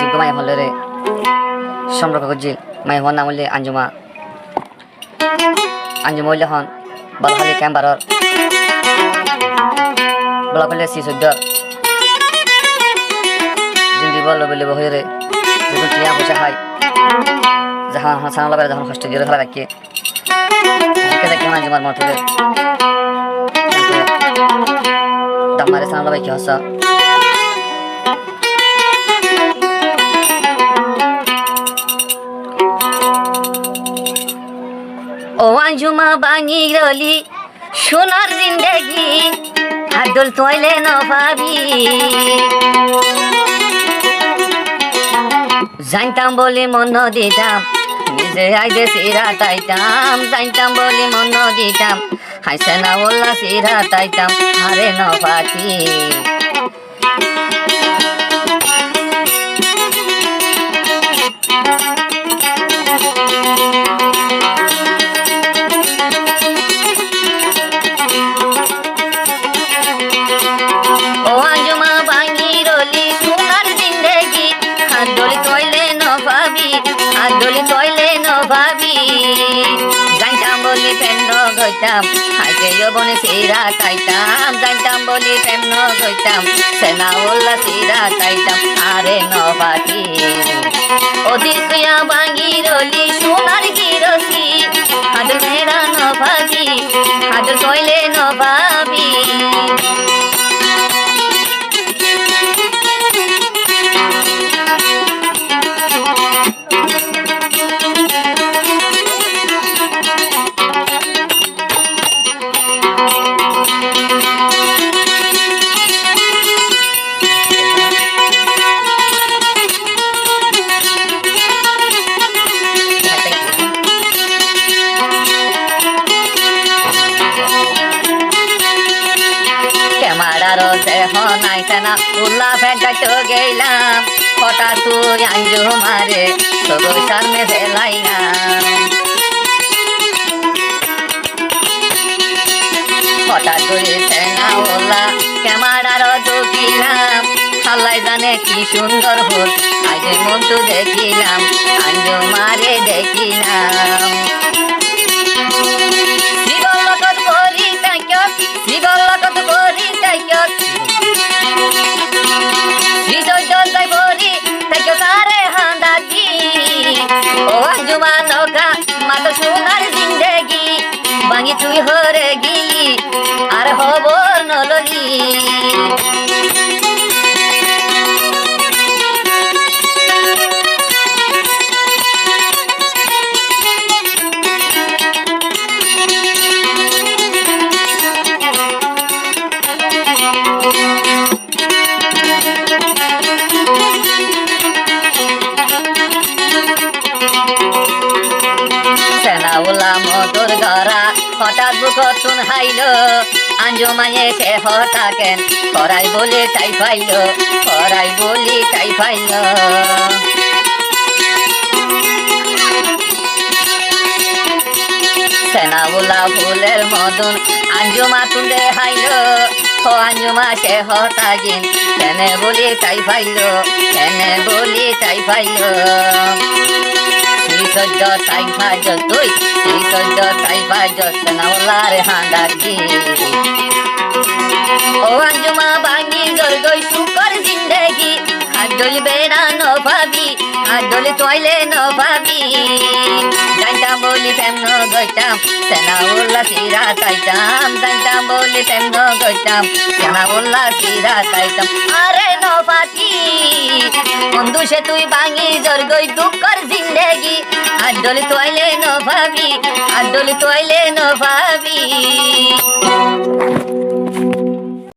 যোগ্য মাই হলে রে সম্পর্ক করছি মাই হন নাম হলে আঞ্জুমা আঞ্জুমা হইলে হন বলখালি ক্যাম্বারর বলা করলে সি সদ্য জিন্দি বল বলে হয়ে রে যখন টিয়া পয়সা খাই যখন হাসান লাগে যখন কষ্ট দিয়ে খেলা রাখি দেখে আঞ্জুমার মত হলে দামারে সানা লাগে কি হসা ও আঞ্জুমা বাঙি রলি সোনার জিন্দেগি আদল তোইলে ন ভাবি জানতাম বলে মন দিতাম নিজে আইদে সিরা তাইতাম জানতাম বলে মন দিতাম হাইসে না বললা সিরা তাইতাম আরে ন পাখি হাইতে বনে সিরা তাইতাম জানতাম বলি প্রেম গইতাম সেনা ওল্লা সিরা তাইতাম আরে নবাকি অধিকয়া বাঙি রলি সোনার গিরসি হাজর মেরা নভাগি হাজর কইলে নভাবি উল্লা ফেটাইতে গেলাম হঠাৎ তুই আঞ্জু মারে সবুজ সামনে ফেলাইলাম হঠাৎ করে সেনা ওলা ক্যামেরার ঢুকিলাম আল্লাহ জানে কি সুন্দর হল আজ মন তো দেখিলাম আঞ্জু মারে দেখিলাম জীবন করি সোনার জিন্দেগি বাঙি তুই হরে গিলি আর হব নললি মধুর গড়া হঠাৎ বুকতুন হাইল আঞ্জুমায়ে সে হঠাকেন করাই বলে তাই পাইল করাই বলি তাই পাইল সেনাবুলা ফুলের মদন আঞ্জুমা তুলে হাইল ও আঞ্জুমা সে হঠাগিন কেনে বলি তাই পাইল কেনে বলি তাই পাইল সহ্য তাই ভাজ তুই সহ্য তাই ভাজ সেনাওয়ালার হাঁদাকি ও আঞ্জুমা বাঙি গই সুকর জিন্দেগি আদল বেড়া ন ভাবি আদল তোইলে ন ভাবি জানতাম বলি প্রেম গইতাম সেনাওয়ালা সিরা তাইতাম জানতাম বলি প্রেম গইতাম সেনাওয়ালা সিরা তাইতাম আরে ন পাখি বন্ধু সে তুই বাঙি গই দুঃখর জিন্দেগি আদল তোইলে ন ভাবি আদল তোইলে ন ভাবি